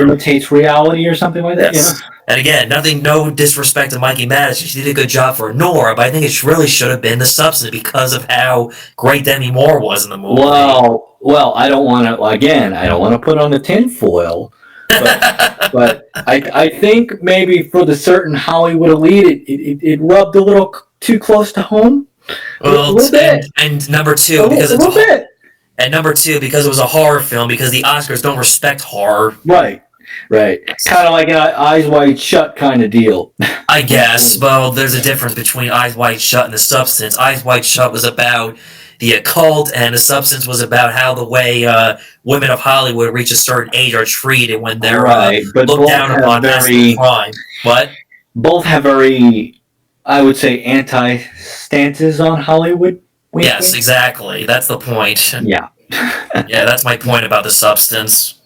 S1: imitates reality, or something like that. You know.
S2: Yes. And again, no disrespect to Mikey Madison. She did a good job for Nora, but I think it really should have been the substance because of how great Demi Moore was in the movie.
S1: Well. I don't want to. Again, I don't want to put on the tinfoil. But I think maybe for the certain Hollywood elite, it rubbed a little too close to home.
S2: Well,
S1: a little bit.
S2: And number two, because
S1: a little bit.
S2: And number two, because it was a horror film, because the Oscars don't respect horror.
S1: Right. Kind of like an Eyes Wide Shut kind of deal.
S2: I guess. Well, there's a difference between Eyes Wide Shut and The Substance. Eyes Wide Shut was about the occult, and The Substance was about how the way women of Hollywood reach a certain age are treated when they're
S1: but
S2: looked down upon as a crime. What?
S1: Both have very, I would say, anti-stances on Hollywood.
S2: Yes, exactly. That's the point.
S1: Yeah.
S2: Yeah, that's my point about The Substance.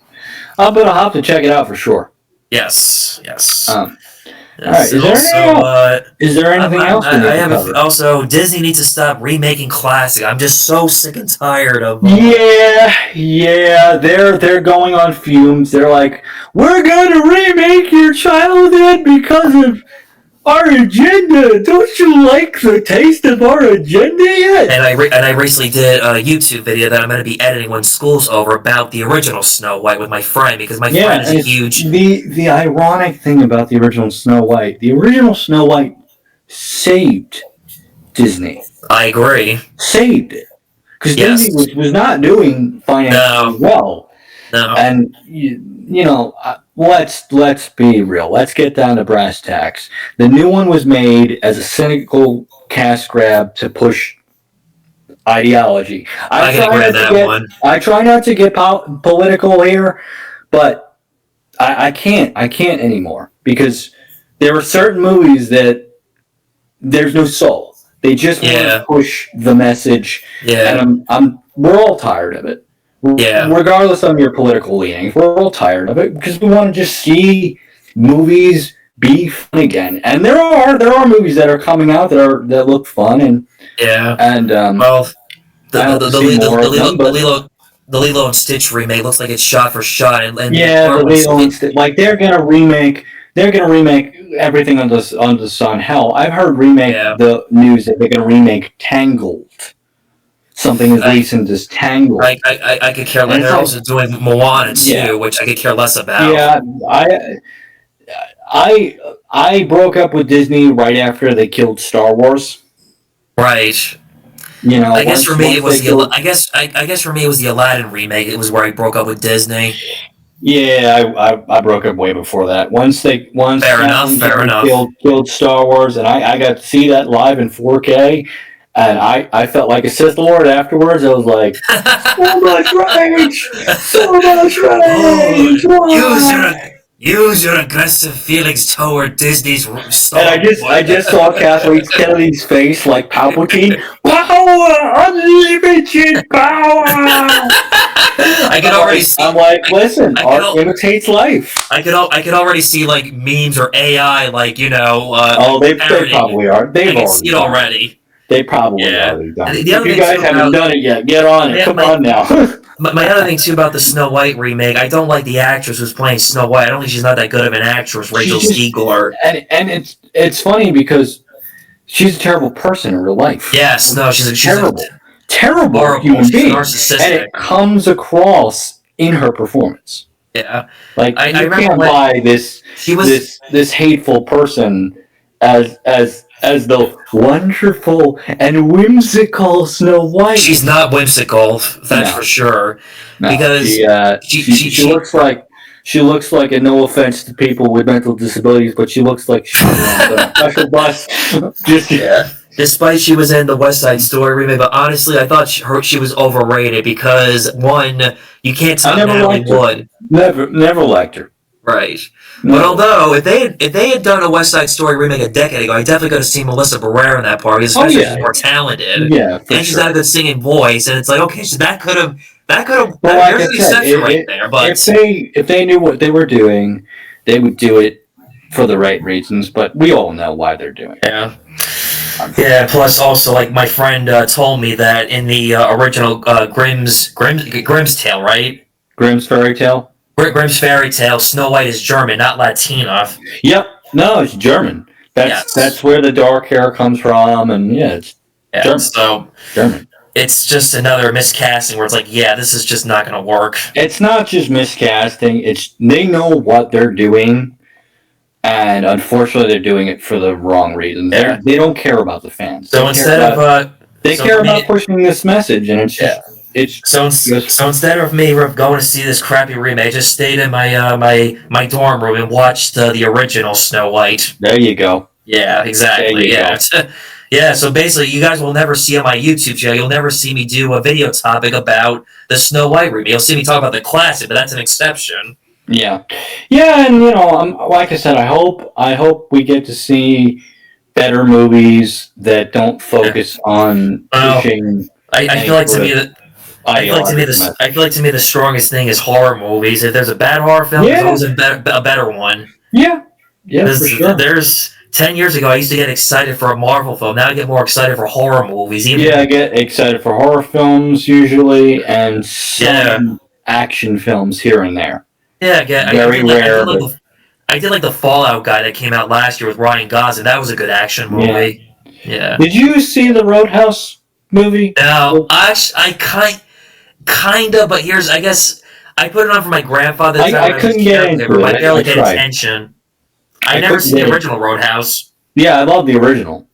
S1: But I'll have to check it out for sure.
S2: Yes.
S1: All right. Is there anything else?
S2: Also, Disney needs to stop remaking classics. I'm just so sick and tired of.
S1: Yeah. They're going on fumes. They're like, we're gonna remake your childhood because of our agenda. Don't you like the taste of our agenda yet?
S2: And I recently did a YouTube video that I'm going to be editing when school's over about the original Snow White with my friend because my friend is a huge.
S1: The ironic thing about the original Snow White saved Disney.
S2: I agree.
S1: Saved it because Disney was not doing financially well.
S2: No.
S1: And you know, let's be real. Let's get down to brass tacks. The new one was made as a cynical cash grab to push ideology.
S2: I can agree with that one.
S1: I try not to get political here, but I can't anymore because there are certain movies that there's no soul. They just want to push the message, and we're all tired of it.
S2: Yeah.
S1: Regardless of your political leanings, we're all tired of it because we want to just see movies be fun again. And there are movies that are coming out that look fun and
S2: well, the Lilo and Stitch remake looks like it's shot for shot and
S1: the Lilo and Stitch, like they're gonna remake everything under the sun. Hell, I've heard the news that they're gonna remake Tangled. Something as recent as Tangled.
S2: I could care less. They're also doing Moana too, which I could care less about.
S1: Yeah, I broke up with Disney right after they killed Star Wars.
S2: Right.
S1: You know,
S2: I guess for me it was I guess for me it was the Aladdin remake. It was where I broke up with Disney.
S1: Yeah, I broke up way before that. Once
S2: fair enough.
S1: Killed Star Wars, and I got to see that live in 4K. And I felt like a Sith Lord afterwards. I was like, so much rage! So much rage! Why?
S2: use your aggressive feelings toward Disney's
S1: And
S2: Star
S1: I
S2: Wars.
S1: just saw Kathleen Kennedy's face like Palpatine. Power! Unlimited power!
S2: I could already see.
S1: I'm like, listen,
S2: I
S1: art
S2: could,
S1: imitates life.
S2: I could already see like memes or AI, like
S1: They
S2: parodying.
S1: probably are.
S2: I
S1: They've
S2: can see
S1: already
S2: it
S1: done it.
S2: already.
S1: They probably
S2: Yeah.
S1: already done
S2: And
S1: it.
S2: the
S1: If
S2: other
S1: you
S2: thing
S1: guys
S2: too
S1: haven't
S2: about
S1: done it yet, get on it. Come on now.
S2: my other thing too about the Snow White remake, I don't like the actress who's playing Snow White. I don't think she's not that good of an actress, Rachel Zegler.
S1: And it's funny because she's a terrible person in real life.
S2: Yes, no, she's
S1: terrible
S2: horrible.
S1: human
S2: She's
S1: being,
S2: narcissistic.
S1: and it comes across in her performance.
S2: Yeah,
S1: Like
S2: I
S1: you
S2: remember
S1: can't buy this
S2: she was.
S1: this hateful person as the wonderful and whimsical Snow White.
S2: She's not whimsical, that's for sure.
S1: No,
S2: Because
S1: she looks like and no offense to people with mental disabilities, but she looks like she's on a special bus. Just
S2: despite she was in the West Side Story remake, but honestly, I thought she was overrated because one, you can't top Natalie Wood.
S1: Never liked her.
S2: Right.
S1: No.
S2: But although if they had done a West Side Story remake a decade ago, I definitely could have seen Melissa Barrera in that part, especially she's more talented.
S1: Yeah,
S2: and she's got a good singing voice, and it's like, okay, so that could have
S1: well,
S2: there's an exception right there. But
S1: if they knew what they were doing, they would do it for the right reasons. But we all know why they're doing it.
S2: Yeah. Yeah. Plus, also, like my friend told me that in the original Grimm's Tale, right?
S1: Grimm's Fairy Tale.
S2: Grimm's Fairy Tale. Snow White is German, not Latina.
S1: Yep. No, it's German. That's where the dark hair comes from, and it's German.
S2: So
S1: German.
S2: It's just another miscasting where it's like, yeah, this is just not going to work.
S1: It's not just miscasting. It's they know what they're doing, and unfortunately, they're doing it for the wrong reasons.
S2: Yeah.
S1: They don't care about the fans.
S2: So instead of
S1: they care about pushing this message, and it's just
S2: so instead of me going to see this crappy remake, I just stayed in my dorm room and watched the original Snow White.
S1: There you go.
S2: Yeah, exactly. Yeah, so basically, you guys will never see on my YouTube channel, you'll never see me do a video topic about the Snow White remake. You'll see me talk about the classic, but that's an exception.
S1: Yeah, and like I said, I hope we get to see better movies that don't focus on pushing.
S2: I feel like to me that. I feel like to me the strongest thing is horror movies. If there's a bad horror film, there's always a better one.
S1: Yeah, for sure.
S2: There's 10 years ago, I used to get excited for a Marvel film. Now I get more excited for horror movies.
S1: I get excited for horror films usually, and some action films here and there.
S2: Yeah,
S1: very rare.
S2: I did like the Fallout guy that came out last year with Ryan Gosling. That was a good action movie. Yeah.
S1: Did you see the Roadhouse movie?
S2: No, I kind of, but I guess I put it on for my grandfather.
S1: I couldn't get into it.
S2: I barely get attention. I never seen the original Roadhouse.
S1: Yeah, I love the original.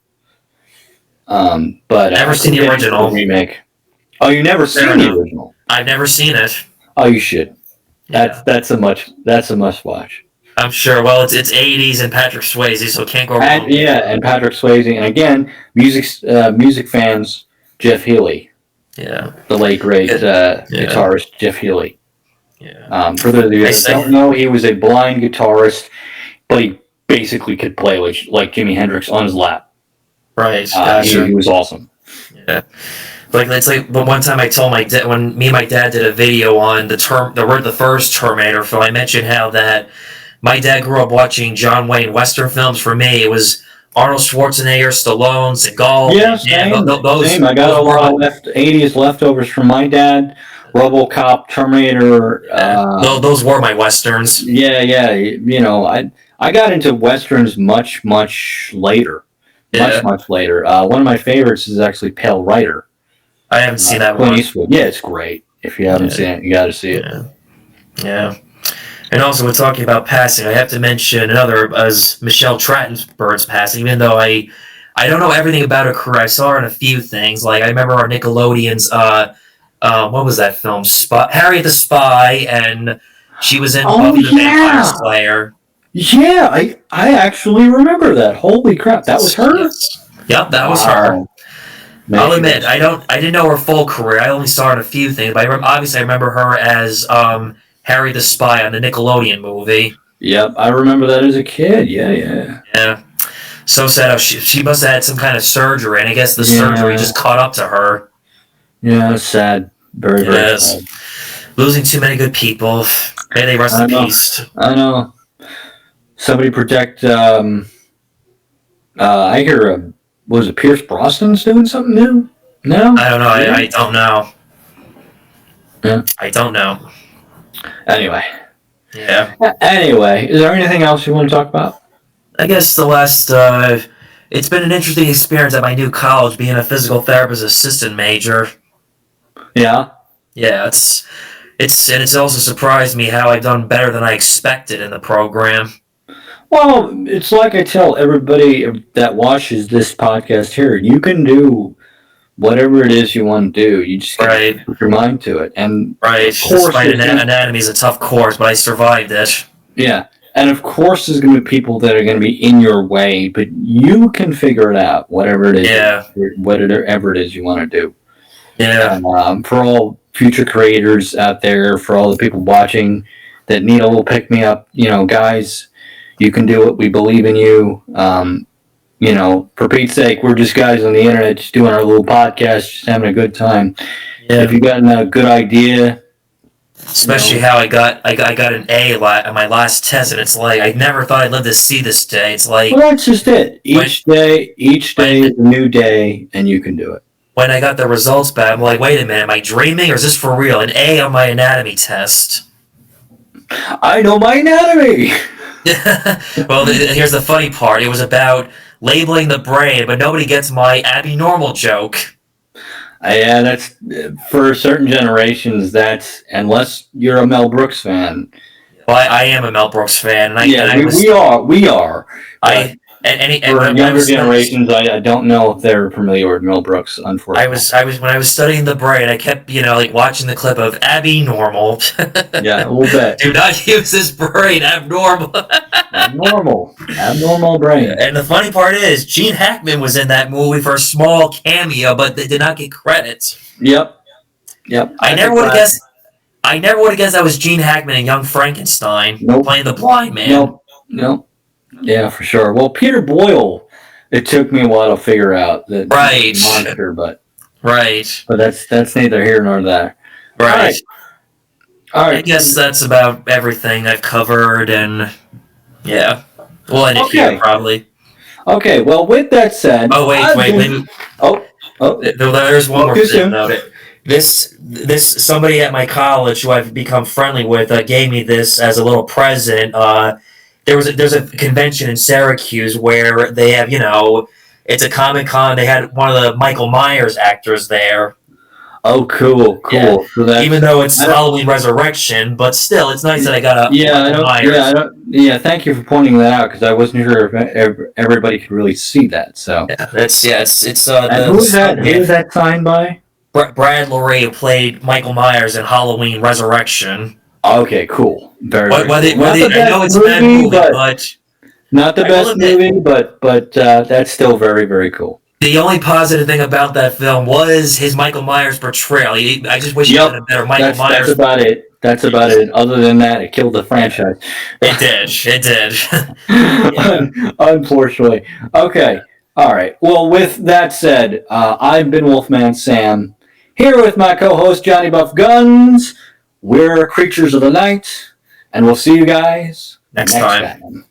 S1: But
S2: never seen the original
S1: remake. Oh, you never seen the original?
S2: I've never seen it.
S1: Oh, you should. That's a must watch.
S2: I'm sure. Well, it's 80s and Patrick Swayze, so it can't go wrong.
S1: And Patrick Swayze, and again, music fans, Jeff Healey.
S2: Yeah.
S1: The late great guitarist Jeff Healey.
S2: Yeah.
S1: For those of you that don't know, he was a blind guitarist, but he basically could play like Jimi Hendrix on his lap.
S2: Right.
S1: He was awesome.
S2: Yeah. But one time I told my dad, when me and my dad did a video on the first Terminator film, I mentioned how that my dad grew up watching John Wayne Western films. For me, it was Arnold Schwarzenegger, Stallone, Seagal.
S1: Yeah, same. I got a lot of 80s leftovers from my dad. RoboCop, Terminator.
S2: Those were my westerns.
S1: Yeah. I got into westerns much later. Much later. One of my favorites is actually Pale Rider.
S2: I haven't seen that
S1: Clint
S2: one.
S1: Eastwood. Yeah, it's great. If you haven't seen it, you got to see it.
S2: Yeah. And also, we're talking about passing. I have to mention another as Michelle Trachtenberg's passing. Even though I don't know everything about her career, I saw her in a few things. Like I remember our Nickelodeon's what was that film? Harriet the Spy, and she was in Buffy the Vampire Slayer.
S1: Yeah, I actually remember that. Holy crap, that was her?
S2: Yep, that was her. I'll admit, I didn't know her full career. I only saw her in a few things, but obviously I remember her as Harry the Spy on the Nickelodeon movie.
S1: Yep, I remember that as a kid. Yeah.
S2: Yeah. So sad how she must have had some kind of surgery, and I guess the surgery just caught up to her.
S1: Yeah, it's sad. Very, very sad.
S2: Losing too many good people. May they rest in peace.
S1: I know. Somebody protect. I hear. Was it Pierce Brosnan's doing something new? No,
S2: I don't know. I don't know.
S1: Yeah.
S2: I don't know.
S1: Anyway.
S2: Yeah.
S1: Anyway, is there anything else you want to talk about?
S2: I guess the last. It's been an interesting experience at my new college, being a physical therapist assistant major.
S1: Yeah.
S2: Yeah, it's also surprised me how I've done better than I expected in the program.
S1: Well, it's like I tell everybody that watches this podcast here, you can do whatever it is you want to do. You just got to put your mind to it. And
S2: right. Despite anatomy is a tough course, but I survived it.
S1: Yeah. And of course there's going to be people that are going to be in your way, but you can figure it out, whatever it is.
S2: Yeah.
S1: Whatever it is you want to do.
S2: Yeah.
S1: And, for all future creators out there, for all the people watching that need a little pick-me-up, guys, you can do it. We believe in you. For Pete's sake, we're just guys on the internet just doing our little podcast, just having a good time. Yeah. If you got a good idea,
S2: especially how I got an A on my last test, and it's like I never thought I'd live to see this day. It's like,
S1: well, that's just it. Each day is a new day, and you can do it.
S2: When I got the results back, I'm like, wait a minute, am I dreaming or is this for real? An A on my anatomy test.
S1: I know my anatomy.
S2: Well, here's the funny part. It was about labeling the brain, but nobody gets my abnormal joke.
S1: Yeah, that's for certain generations. That's unless you're a Mel Brooks fan.
S2: Well, I am a Mel Brooks fan.
S1: And we are. For younger generations, I don't know if they're familiar with Mel Brooks. Unfortunately,
S2: when I was studying the brain, I kept watching the clip of Abby Normal.
S1: Yeah, we'll bet.
S2: Do not use this brain, abnormal.
S1: Abnormal brain.
S2: And the funny part is, Gene Hackman was in that movie for a small cameo, but they did not get credit.
S1: Yep.
S2: I never would have guessed that was Gene Hackman in Young Frankenstein playing the blind man.
S1: Nope. Yeah, for sure. Well, Peter Boyle, it took me a while to figure out that he's a monster, but that's neither here nor there.
S2: Right. All right. I guess that's about everything I've covered, and yeah, we'll end it here probably.
S1: Okay. Well, with that said,
S2: wait. There's one more thing about it. This somebody at my college who I've become friendly with gave me this as a little present. There's a convention in Syracuse where they have, it's a Comic-Con. They had one of the Michael Myers actors there.
S1: Oh, cool.
S2: Yeah. So even though it's Halloween Resurrection, but still, it's nice that I got a
S1: Myers. Thank you for pointing that out because I wasn't sure if everybody could really see that. So
S2: it's
S1: who's that? Who's that signed by?
S2: Brad Loree, who played Michael Myers in Halloween Resurrection.
S1: Okay, cool. Very cool.
S2: I know it's a bad movie, but
S1: not the best movie, but that's still very, very cool.
S2: The only positive thing about that film was his Michael Myers portrayal. I just wish he had a better Michael Myers.
S1: That's about it. Other than that, it killed the franchise.
S2: It did.
S1: Unfortunately. Okay. All right. Well, with that said, I've been Wolfman Sam, here with my co-host Johnny Buff Guns. We're creatures of the night, and we'll see you guys
S2: next time.